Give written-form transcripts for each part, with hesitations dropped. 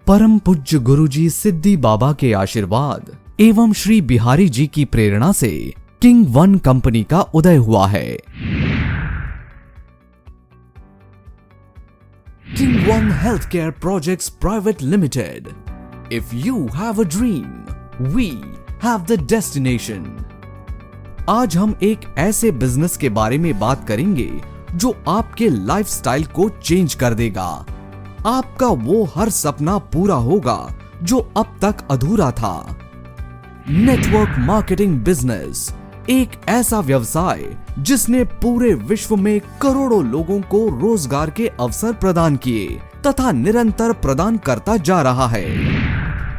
परम पूज्य गुरुजी सिद्धि बाबा के आशीर्वाद एवं श्री बिहारी जी की प्रेरणा से किंग वन कंपनी का उदय हुआ है। King One Healthcare Projects Private Limited. If you have a dream, we have the destination. आज हम एक ऐसे बिजनेस के बारे में बात करेंगे जो आपके लाइफस्टाइल को चेंज कर देगा। आपका वो हर सपना पूरा होगा जो अब तक अधूरा था। नेटवर्क मार्केटिंग बिजनेस एक ऐसा व्यवसाय जिसने पूरे विश्व में करोड़ों लोगों को रोजगार के अवसर प्रदान किए तथा निरंतर प्रदान करता जा रहा है।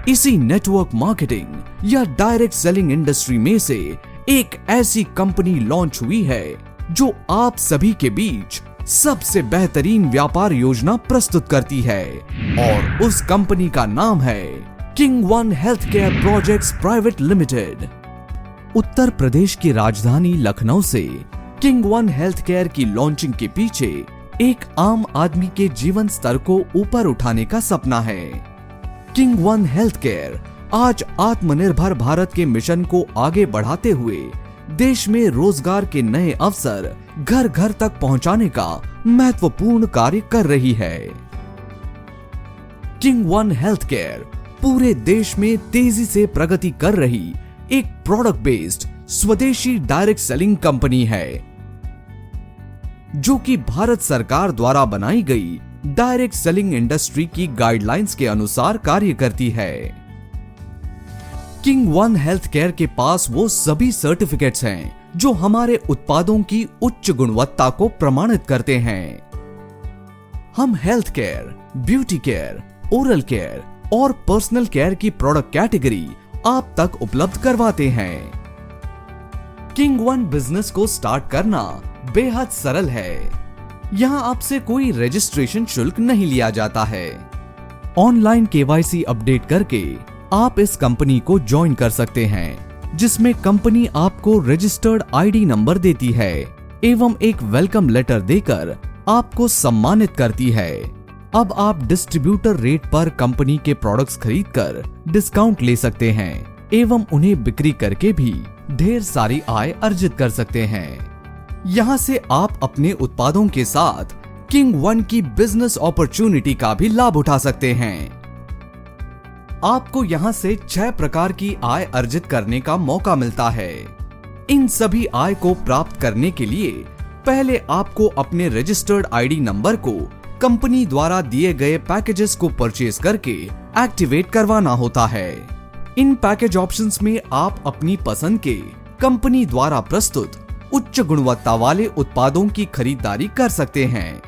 इसी नेटवर्क मार्केटिंग या डायरेक्ट सेलिंग इंडस्ट्री में से एक ऐसी कंपनी लॉन्च हुई है जो आप सभी के बीच सबसे बेहतरीन व्यापार योजना प्रस्तुत करती है और उस कंपनी का नाम है king One Healthcare Projects Private Limited. Uttar Pradesh की राजधानी लखनऊ से किंग वन हेल्थकेयर की लॉन्चिंग के पीछे एक आम आदमी के जीवन स्तर को ऊपर उठाने का सपना है। किंग वन हेल्थकेयर आज आत्मनिर्भर भारत के मिशन को आगे बढ़ाते हुए देश में रोजगार के नए अवसर घर घर तक पहुंचाने का महत्वपूर्ण कार्य कर रही है। किंग वन हेल्थकेयर पूरे देश में तेजी से प्रगति कर रही एक प्रोडक्ट बेस्ड स्वदेशी डायरेक्ट सेलिंग कंपनी है जो कि भारत सरकार द्वारा बनाई गई डायरेक्ट सेलिंग इंडस्ट्री की गाइडलाइंस के अनुसार कार्य करती है। किंग वन हेल्थकेयर के पास वो सभी सर्टिफिकेट्स हैं जो हमारे उत्पादों की उच्च गुणवत्ता को प्रमाणित करते हैं। हम health care, beauty care, oral care और पर्सनल केयर की प्रोडक्ट कैटेगरी आप तक उपलब्ध करवाते हैं। किंग वन बिजनेस को स्टार्ट करना बेहद सरल है। यहाँ आपसे कोई रजिस्ट्रेशन शुल्क नहीं लिया जाता है। ऑनलाइन केवाईसी अपडेट करके आप इस कंपनी को ज्वाइन कर सकते हैं, जिसमें कंपनी आपको रजिस्टर्ड आईडी नंबर देती है एवं एक वेलकम लेटर देकर आपको सम्मानित करती है। अब आप डिस्ट्रीब्यूटर रेट पर कंपनी के प्रोडक्ट्स खरीदकर डिस्काउंट ले सकते हैं एवं उन्हें बिक्री करके भी ढेर सारी आय अर्जित कर सकते हैं। यहाँ से आप अपने उत्पादों के साथ किंग वन की बिजनेस अपॉर्चुनिटी का भी लाभ उठा सकते हैं। आपको यहाँ से 6 प्रकार की आय अर्जित करने का मौका मिलता है। इन सभी आय को प्राप्त करने के लिए पहले आपको अपने रजिस्टर्ड आईडी नंबर को कंपनी द्वारा दिए गए पैकेजेस को परचेज करके एक्टिवेट करवाना होता है। इन पैकेज ऑप्शंस में आप अपनी पसंद के कंपनी द्वारा प्रस्तुत उच्च गुणवत्ता वाले उत्पादों की खरीदारी कर सकते हैं।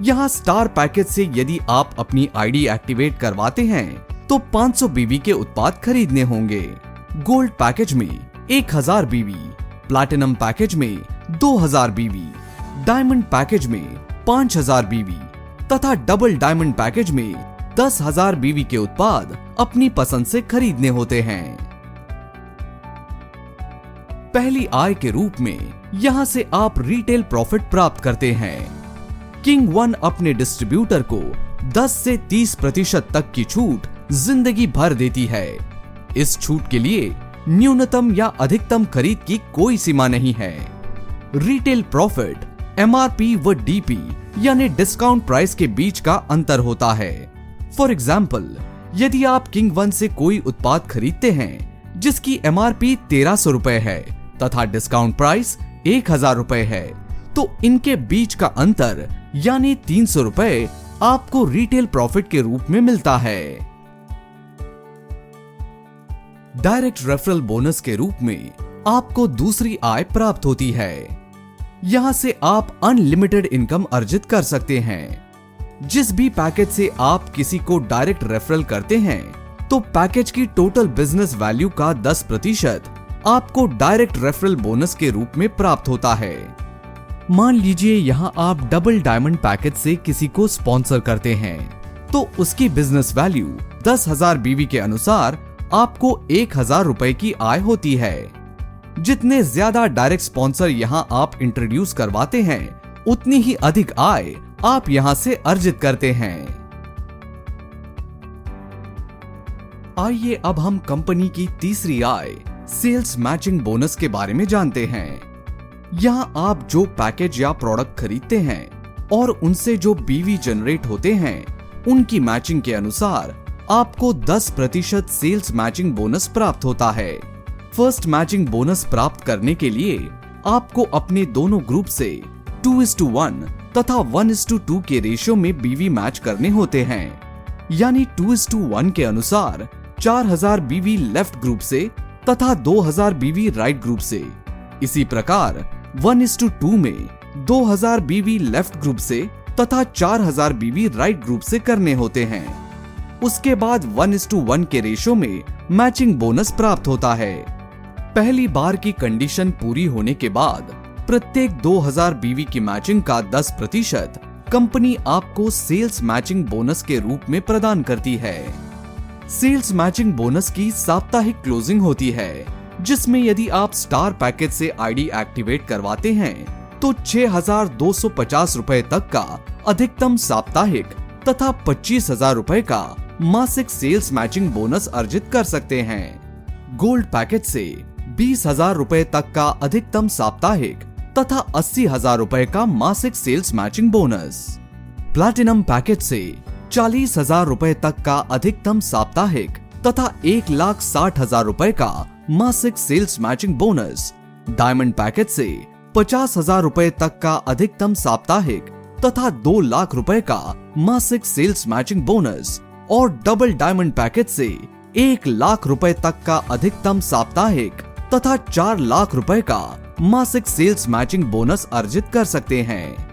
यहाँ स्टार पैकेज से यदि आप अपनी आईडी एक्टिवेट करवाते हैं तो 500 बीवी के उत्पाद खरीदने होंगे। गोल्ड पैकेज में 1000 बीवी, प्लैटिनम पैकेज में 2000 बीवी, डायमंड पैकेज में 5000 बीवी तथा डबल डायमंड पैकेज में 10,000 बीवी के उत्पाद अपनी पसंद से खरीदने होते हैं। पहली आय के रूप में यहां से आप रिटेल प्रॉफिट प्राप्त करते हैं। किंग वन अपने डिस्ट्रीब्यूटर को 10 से 30% तक की छूट जिंदगी भर देती है। इस छूट के लिए न्यूनतम या अधिकतम खरीद की कोई सीमा नहीं है। रिटेल प्रॉफिट एमआरपी व डीपी यानी डिस्काउंट प्राइस के बीच का अंतर होता है। फॉर एग्जाम्पल, यदि आप किंग वन से कोई उत्पाद खरीदते हैं जिसकी एमआरपी 1300 रुपए है तथा डिस्काउंट प्राइस 1000 रुपए है, तो इनके बीच का अंतर यानी 300 रुपए आपको रिटेल प्रॉफिट के रूप में मिलता है। डायरेक्ट रेफरल बोनस के रूप में आपको दूसरी आय प्राप्त होती है। यहाँ से आप अनलिमिटेड इनकम अर्जित कर सकते हैं। जिस भी पैकेज से आप किसी को डायरेक्ट रेफरल करते हैं तो पैकेज की टोटल बिजनेस वैल्यू का 10% आपको डायरेक्ट रेफरल बोनस के रूप में प्राप्त होता है। मान लीजिए यहाँ आप डबल डायमंड पैकेज से किसी को स्पॉन्सर करते हैं तो उसकी बिजनेस वैल्यू 10,000 बीवी के अनुसार आपको 1000 रुपए की आय होती है। जितने ज्यादा डायरेक्ट स्पॉन्सर यहाँ आप इंट्रोड्यूस करवाते हैं उतनी ही अधिक आय आप यहाँ से अर्जित करते हैं। आइए अब हम कंपनी की तीसरी आय सेल्स मैचिंग बोनस के बारे में जानते हैं। यहाँ आप जो पैकेज या प्रोडक्ट खरीदते हैं और उनसे जो बीवी जनरेट होते हैं, उनकी मैचिंग के अनुसार आपको 10% सेल्स मैचिंग बोनस प्राप्त होता है। फर्स्ट मैचिंग बोनस प्राप्त करने के लिए आपको अपने दोनों ग्रुप से 2:1 तथा 1:2 के रेशियो में बीवी मैच करने होते हैं। यानी 2:1 के अनुसार 4000 बीवी लेफ्ट ग्रुप से तथा 2000 बीवी राइट ग्रुप से। इसी प्रकार 1:2 में 2000 बीवी लेफ्ट ग्रुप से तथा 4000 बीवी राइट ग्रुप से करने होते हैं। उसके बाद 1:1 के रेशियो में मैचिंग बोनस प्राप्त होता है। पहली बार की कंडीशन पूरी होने के बाद प्रत्येक 2000 बीवी की मैचिंग का 10% कंपनी आपको सेल्स मैचिंग बोनस के रूप में प्रदान करती है। सेल्स मैचिंग बोनस की साप्ताहिक क्लोजिंग होती है, जिसमें यदि आप स्टार पैकेज से आईडी एक्टिवेट करवाते हैं तो 6250 रुपए तक का अधिकतम साप्ताहिक तथा 25,000 रुपए का मासिक सेल्स मैचिंग बोनस अर्जित कर सकते हैं। गोल्ड पैकेज से 20,000 रुपए तक का अधिकतम साप्ताहिक तथा 80,000 रुपए का मासिक sales matching bonus. Platinum package से 40,000 रुपए तक का अधिकतम साप्ताहिक तथा 1,60,000 रुपए का मासिक sales matching bonus. Diamond package से 50,000 रुपए तक का अधिकतम साप्ताहिक तथा 2 लाख रुपए का मासिक सेल्स मैचिंग बोनस। और डबल डायमंड पैकेज से 1 लाख रुपए तक का अधिकतम साप्ताहिक तथा 4 लाख रुपए का मासिक सेल्स मैचिंग बोनस अर्जित कर सकते हैं।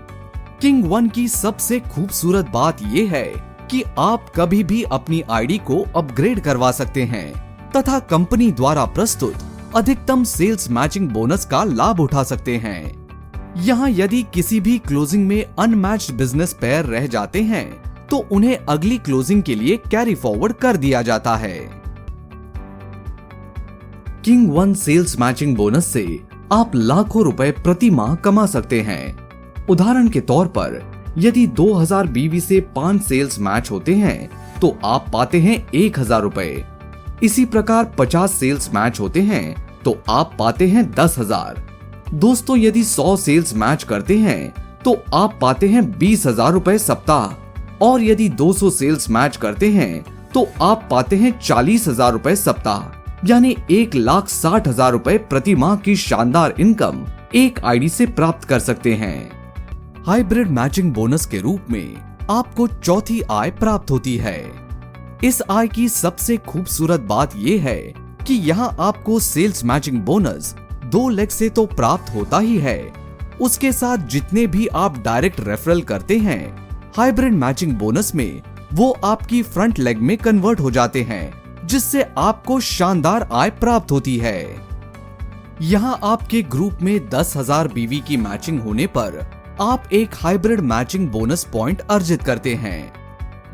किंग वन की सबसे खूबसूरत बात यह है कि आप कभी भी अपनी आईडी को अपग्रेड करवा सकते हैं तथा कंपनी द्वारा प्रस्तुत अधिकतम सेल्स मैचिंग बोनस का लाभ उठा सकते हैं। यहाँ यदि किसी भी क्लोजिंग में अनमैच्ड बिजनेस पेयर रह जाते हैं तो उन्हें अगली क्लोजिंग के लिए कैरी फॉरवर्ड कर दिया जाता है। King one sales matching bonus से आप लाखों रुपए प्रति माह कमा सकते हैं। उदाहरण के तौर पर यदि 2000 बीवी से 5 सेल्स मैच होते हैं तो आप पाते हैं 1000 रुपए। इसी प्रकार 50 सेल्स मैच होते हैं तो आप पाते हैं 10,000। दोस्तों यदि 100 सेल्स मैच करते हैं तो आप पाते हैं 20,000 रुपए सप्ताह। और यदि 200 सेल्स मैच करते हैं तो आप पाते हैं 40,000 रुपए सप्ताह। यानी 1,60,000 रुपए प्रति माह की शानदार इनकम एक आईडी से प्राप्त कर सकते हैं। हाइब्रिड मैचिंग बोनस के रूप में आपको चौथी आय प्राप्त होती है। इस आय की सबसे खूबसूरत बात यह है कि यहाँ आपको सेल्स मैचिंग बोनस 2 लेग से तो प्राप्त होता ही है, उसके साथ जितने भी आप डायरेक्ट रेफरल करते हैं हाइब्रिड मैचिंग बोनस में वो आपकी फ्रंट लेग में कन्वर्ट हो जाते हैं, जिससे आपको शानदार आय प्राप्त होती है। यहाँ आपके ग्रुप में 10,000 बीवी की मैचिंग होने पर आप एक हाइब्रिड मैचिंग बोनस पॉइंट अर्जित करते हैं।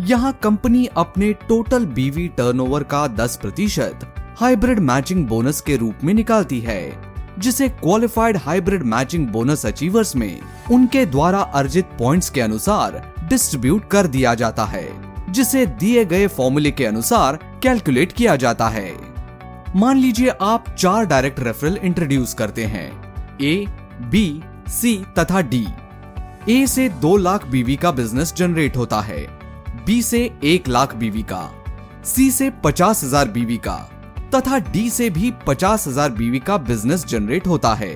यहाँ कंपनी अपने टोटल बीवी टर्नओवर का 10% हाइब्रिड मैचिंग बोनस के रूप में निकालती है, जिसे qualified hybrid matching bonus achievers में उनके द्वारा अर्जित पॉइंट्स के अनुसार डिस्ट्रीब्यूट कर दिया जाता है, जिसे दिए गए फॉर्मूले के अनुसार कैलकुलेट किया जाता है। मान लीजिए आप 4 डायरेक्ट रेफरल इंट्रोड्यूस करते हैं, ए, बी, सी तथा डी। ए से 2 लाख बीवी का बिजनेस जनरेट होता है, बी से 1 लाख बीवी का, सी से 50,000 बीवी का तथा डी से भी 50,000 बीवी का बिजनेस जनरेट होता है।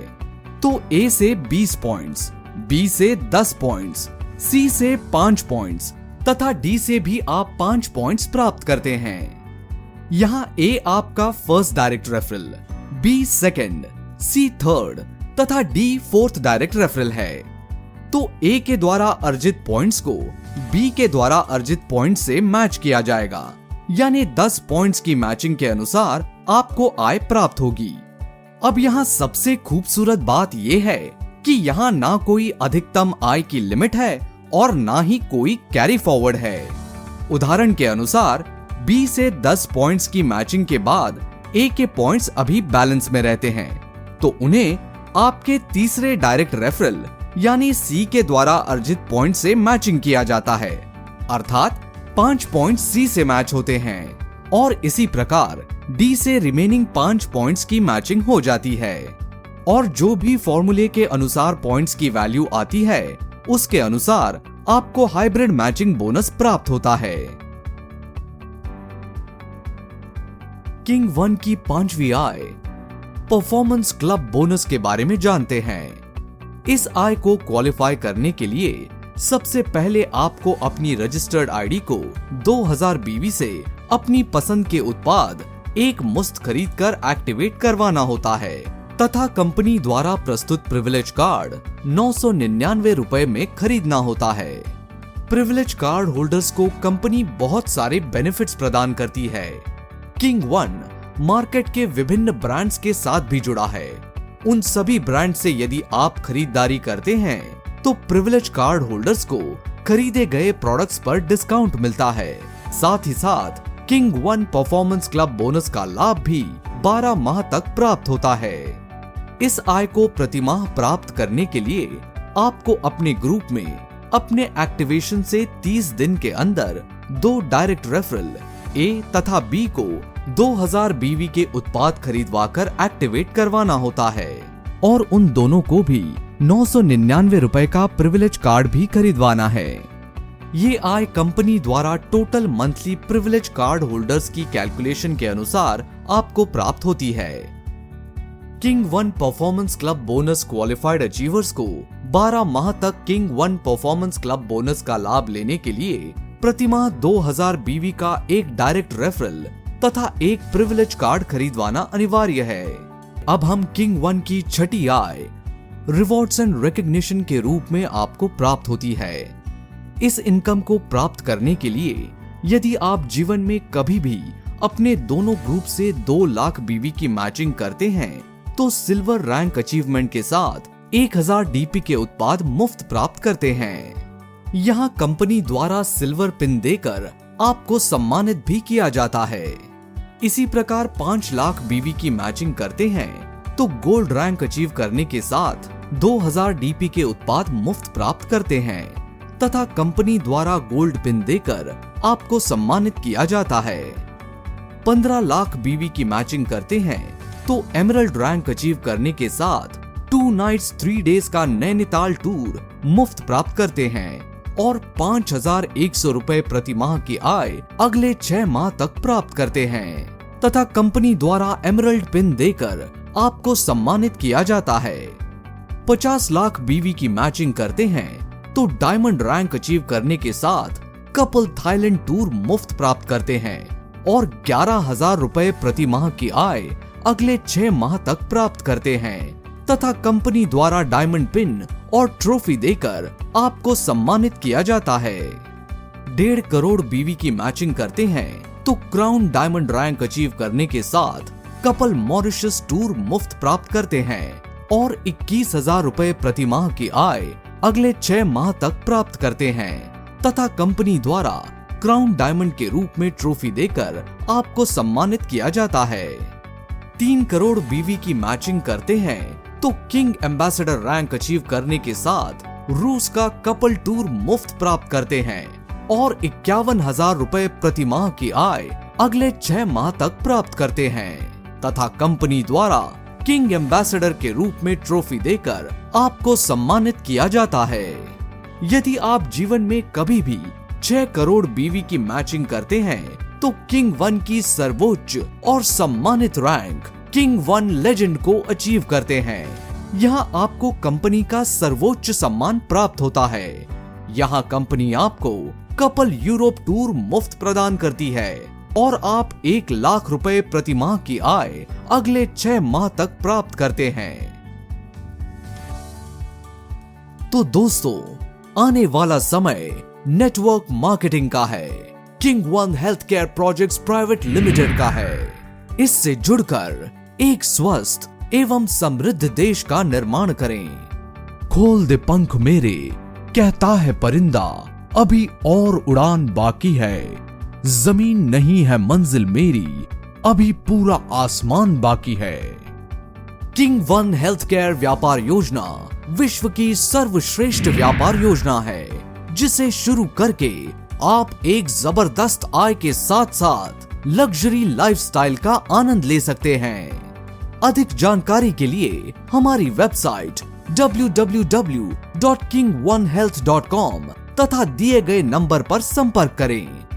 तो ए से 20 पॉइंट्स, बी से 10 पॉइंट्स, सी से 5 पॉइंट्स तथा डी से भी आप 5 पॉइंट्स प्राप्त करते हैं। यहाँ ए आपका first direct referral, b second, c third तथा डी फोर्थ डायरेक्ट रेफरल है। तो ए के द्वारा अर्जित पॉइंट्स को बी के द्वारा अर्जित पॉइंट से मैच किया जाएगा, यानी 10 पॉइंट्स की मैचिंग के अनुसार आपको आय प्राप्त होगी। अब यहाँ सबसे खूबसूरत बात यह है कि यहाँ ना कोई अधिकतम आय की लिमिट है और ना ही कोई कैरी फॉरवर्ड है। उदाहरण के अनुसार बी से 10 पॉइंट्स की मैचिंग के बाद ए के पॉइंट्स अभी बैलेंस में रहते हैं, तो उन्हें आपके तीसरे डायरेक्ट रेफरल यानी सी के द्वारा अर्जित पॉइंट से मैचिंग किया जाता है, अर्थात 5 पॉइंट सी से मैच होते हैं। और इसी प्रकार डी से रिमेनिंग 5 पॉइंट्स की मैचिंग हो जाती है और जो भी फॉर्मूले के अनुसार पॉइंट्स की वैल्यू आती है उसके अनुसार आपको हाइब्रिड मैचिंग बोनस प्राप्त होता है। किंग 1 की 5वीं आय परफॉर्मेंस क्लब बोनस के बारे में जानते हैं। इस आय को क्वालिफाई करने के लिए सबसे पहले आपको अपनी रजिस्टर्ड आईडी को 2000 बीवी से अपनी पसंद के उत्पाद एक मुश्त खरीदकर एक्टिवेट करवाना होता है तथा कंपनी द्वारा प्रस्तुत प्रिविलेज कार्ड 999 रुपए में खरीदना होता है। प्रिविलेज कार्ड होल्डर्स को कंपनी बहुत सारे बेनिफिट्स प्रदान करती है। किंग 1 मार्केट के विभिन्न ब्रांड्स के साथ भी जुड़ा है। उन सभी ब्रांड से यदि आप खरीदारी करते हैं तो प्रिविलेज कार्ड होल्डर्स को खरीदे गए प्रोडक्ट्स पर डिस्काउंट मिलता है। साथ ही साथ किंग 1 परफॉर्मेंस क्लब बोनस का लाभ भी 12 माह तक प्राप्त होता है। इस आय को प्रतिमाह प्राप्त करने के लिए आपको अपने ग्रुप में अपने एक्टिवेशन से 30 दिन के अंदर 2 डायरेक्ट रेफरल ए तथा बी को 2000 बीवी के उत्पाद खरीदवाकर एक्टिवेट करवाना होता है और उन दोनों को भी 999 रुपए का प्रिविलेज कार्ड भी खरीदवाना है। ये आय कंपनी द्वारा total monthly privilege card holders की कैलकुलेशन के अनुसार आपको प्राप्त होती है। King 1 performance club bonus qualified achievers को 12 माह तक किंग 1 परफॉर्मेंस क्लब बोनस का लाभ लेने के लिए प्रतिमाह 2000 बीवी का एक डायरेक्ट रेफरल तथा एक प्रिविलेज कार्ड खरीदवाना अनिवार्य है। अब हम किंग 1 की 6ठी आय रिवॉर्ड्स एंड रिकॉग्निशन के रूप में आपको प्राप्त होती है। इस इनकम को प्राप्त करने के लिए यदि आप जीवन में कभी भी अपने दोनों ग्रुप से 2 लाख बीवी की मैचिंग करते हैं तो सिल्वर रैंक अचीवमेंट के साथ 1000 डीपी के उत्पाद मुफ्त प्राप्त करते हैं। यहाँ कंपनी द्वारा सिल्वर पिन देकर आपको सम्मानित भी किया जाता है। इसी प्रकार 5 लाख बीवी की मैचिंग करते हैं तो गोल्ड रैंक अचीव करने के साथ 2000 डीपी के उत्पाद मुफ्त प्राप्त करते हैं तथा कंपनी द्वारा गोल्ड पिन देकर आपको सम्मानित किया जाता है। 15 लाख बीवी की मैचिंग करते हैं तो एमरल्ड रैंक अचीव करने के साथ 2 नाइट्स 3 डेज का नैनीताल टूर मुफ्त प्राप्त करते हैं और 5100 रुपए प्रति माह की आय अगले 6 माह तक प्राप्त करते हैं तथा कंपनी द्वारा एमरल्ड पिन देकर आपको सम्मानित किया जाता है। 50 लाख बीवी की मैचिंग करते हैं तो डायमंड रैंक अचीव करने के साथ कपल थाईलैंड टूर मुफ्त प्राप्त करते हैं और 11,000 रुपए प्रति माह की आय अगले 6 माह तक प्राप्त करते हैं तथा कंपनी द्वारा डायमंड पिन और ट्रॉफी देकर आपको सम्मानित किया जाता है। 1.5 करोड़ बीवी की मैचिंग करते हैं तो क्राउन डायमंड रैंक अचीव करने के साथ कपल मॉरिशस टूर मुफ्त प्राप्त करते हैं और 21,000 रुपए प्रति माह की आय अगले 6 माह तक प्राप्त करते हैं तथा कंपनी द्वारा क्राउन डायमंड के रूप में ट्रॉफी देकर आपको सम्मानित किया जाता है। 3 करोड़ बीवी की मैचिंग करते हैं तो किंग एम्बेसडर रैंक अचीव करने के साथ रूस का कपल टूर मुफ्त प्राप्त करते हैं और 51,000 रुपए प्रति माह की आय अगले 6 माह तक प्राप्त करते हैं तथा कंपनी द्वारा किंग एम्बेसडर के रूप में ट्रॉफी देकर आपको सम्मानित किया जाता है। यदि आप जीवन में कभी भी 6 करोड़ बीवी की मैचिंग करते हैं तो किंग 1 की सर्वोच्च और सम्मानित रैंक किंग 1 लेजेंड को अचीव करते हैं। यहाँ आपको कंपनी का सर्वोच्च सम्मान प्राप्त होता है। यहाँ कंपनी आपको कपल यूरोप टूर मुफ्त प्रदान करती है और आप 1 लाख रुपए प्रति माह की आय अगले 6 माह तक प्राप्त करते हैं। तो दोस्तों, आने वाला समय नेटवर्क मार्केटिंग का है, king 1 health care projects Private limited का है। इससे जुड़कर एक स्वस्थ एवं समृद्ध देश का निर्माण करें। खोल दे पंख मेरे, कहता है परिंदा, अभी और उड़ान बाकी है। जमीन नहीं है मंजिल मेरी, अभी पूरा आसमान बाकी है। किंग 1 हेल्थ केयर व्यापार योजना विश्व की सर्वश्रेष्ठ व्यापार योजना है, जिसे शुरू करके आप एक जबरदस्त आय के साथ साथ लग्जरी लाइफस्टाइल का आनंद ले सकते हैं। अधिक जानकारी के लिए हमारी वेबसाइट www.king1health.com तथा दिए गए नंबर पर संपर्क करें।